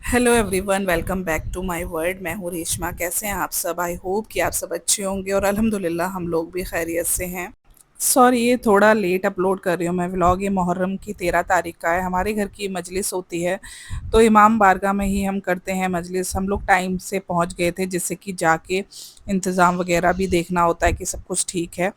Hello everyone, welcome back to my world. मैं हूँ रेशमा। कैसे हैं आप सब? आई होप कि आप सब अच्छे होंगे और अल्हम्दुलिल्लाह हम लोग भी खैरियत से हैं। सॉरी, ये थोड़ा लेट अपलोड कर रही हूँ मैं व्लॉग। ये मुहर्रम की 13 तारीख का है। हमारे घर की मजलिस होती है, तो इमाम बारगाह में ही हम करते हैं मजलिस। हम लोग टाइम से पहुँच गए थे, जिससे कि जाके इंतज़ाम वगैरह भी देखना होता है कि सब कुछ ठीक है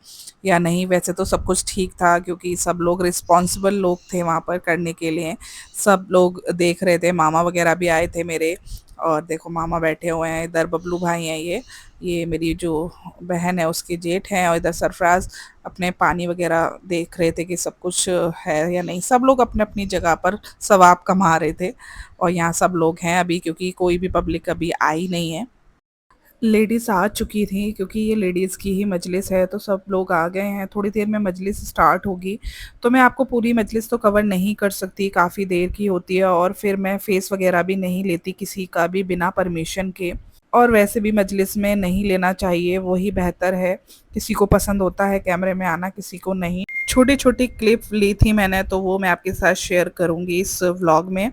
या नहीं। वैसे तो सब कुछ ठीक था, क्योंकि सब लोग रिस्पॉन्सिबल लोग थे वहाँ पर करने के लिए। सब लोग देख रहे थे, मामा वगैरह भी आए थे मेरे। और देखो मामा बैठे हुए हैं इधर, बबलू भाई हैं ये मेरी जो बहन है उसके जेठ हैं, और इधर सरफराज अपने पानी वगैरह देख रहे थे कि सब कुछ है या नहीं। सब लोग अपने अपनी जगह पर सवाब कमा रहे थे। और यहाँ सब लोग हैं अभी, क्योंकि कोई भी पब्लिक अभी आई नहीं है। लेडीज़ आ चुकी थी, क्योंकि ये लेडीज़ की ही मजलिस है, तो सब लोग आ गए हैं। थोड़ी देर में मजलिस स्टार्ट होगी, तो मैं आपको पूरी मजलिस तो कवर नहीं कर सकती, काफ़ी देर की होती है। और फिर मैं फ़ेस वगैरह भी नहीं लेती किसी का भी बिना परमिशन के। और वैसे भी मजलिस में नहीं लेना चाहिए, वही बेहतर है। किसी को पसंद होता है कैमरे में आना, किसी को नहीं। छोटी छोटी क्लिप ली थी मैंने, तो वो मैं आपके साथ शेयर करूँगी इस व्लॉग में।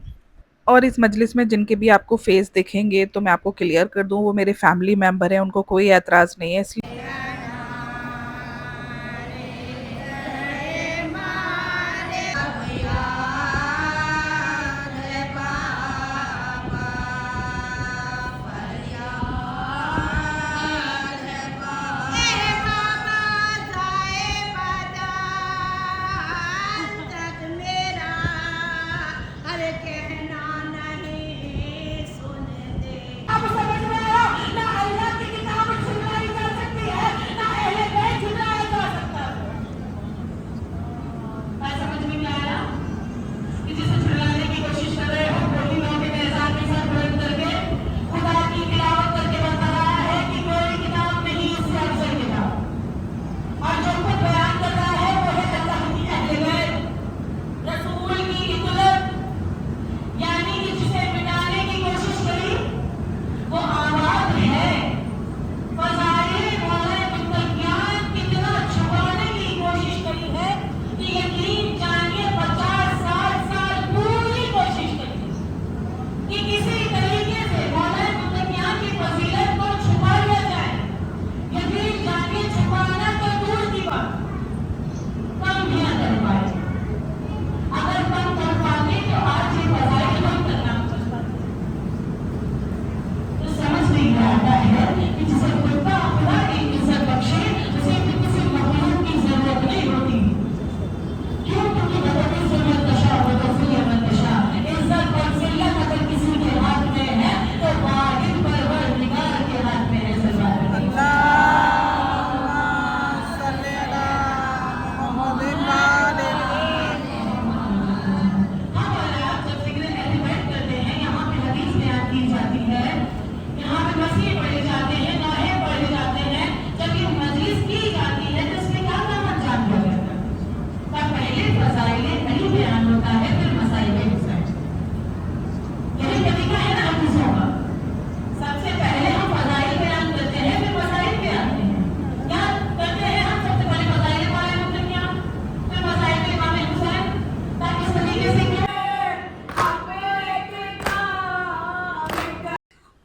और इस मजलिस में जिनके भी आपको फेस दिखेंगे, तो मैं आपको क्लियर कर दूं, वो मेरे फैमिली मेंबर हैं, उनको कोई एतराज़ नहीं है, इसलिए।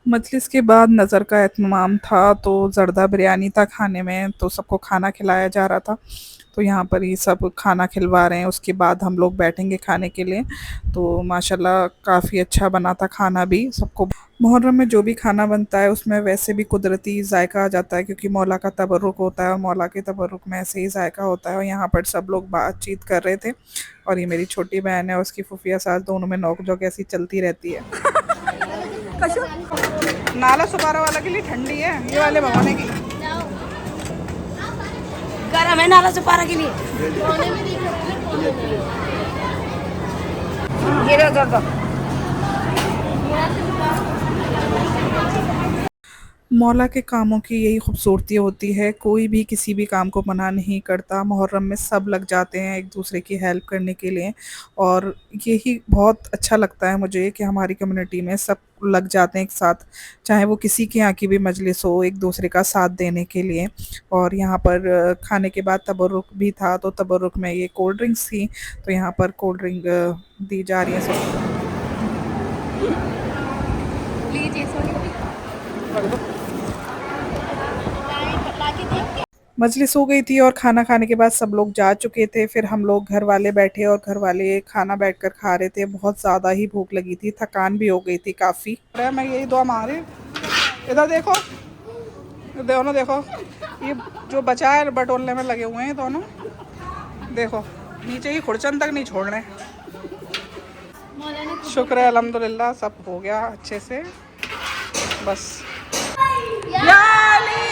मजलिस के बाद नज़र का एहतमाम था, तो ज़र्दा बिरयानी था खाने में, तो सबको खाना खिलाया जा रहा था। तो यहाँ पर ये सब खाना खिलवा रहे हैं, उसके बाद हम लोग बैठेंगे खाने के लिए। तो माशाल्लाह काफ़ी अच्छा बना था खाना भी सबको। मुहर्रम में जो भी खाना बनता है उसमें वैसे भी कुदरती जायका आ जाता है, क्योंकि मौला का तबर्रुक होता है, और मौला के तबर्रुक में ऐसे ही जायका होता है। और यहाँ पर सब लोग बातचीत कर रहे थे, और ये मेरी छोटी बहन है, उसकी फुफिया सास, दोनों में नोक झोंक ऐसी चलती रहती है। नाला सुपारा वाला के लिए ठंडी है, ये वाले भगवाने की गरम है नाला सुपारा के लिए। ये लो दो। मौला के कामों की यही खूबसूरती होती है, कोई भी किसी भी काम को मना नहीं करता। मुहर्रम में सब लग जाते हैं एक दूसरे की हेल्प करने के लिए, और यही बहुत अच्छा लगता है मुझे कि हमारी कम्युनिटी में सब लग जाते हैं एक साथ, चाहे वो किसी के यहाँ की भी मजलिस हो, एक दूसरे का साथ देने के लिए। और यहाँ पर खाने के बाद तबर्रुक भी था, तो तबर्रुक में ये कोल्ड ड्रिंक्स थी, तो यहाँ पर कोल्ड ड्रिंक दी जा रही है सबको। रख दो। मजलिस हो गई थी और खाना खाने के बाद सब लोग जा चुके थे। फिर हम लोग घर वाले बैठे और घर वाले खाना बैठकर खा रहे थे। बहुत ज़्यादा ही भूख लगी थी, थकान भी हो गई थी काफ़ी। मैं यही दुआ मांग रही, इधर देखो, दोनों देखो, ये जो बचा है बटोलने में लगे हुए हैं दोनों, देखो नीचे की खुरचन तक नहीं छोड़ रहे। शुक्र है अल्हम्दुलिल्लाह सब हो गया अच्छे से। बस या अली,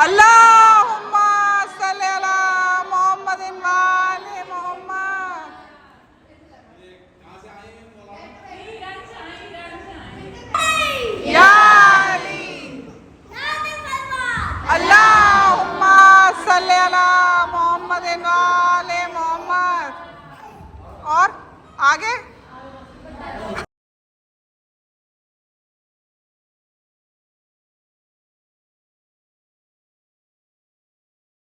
अल्लाह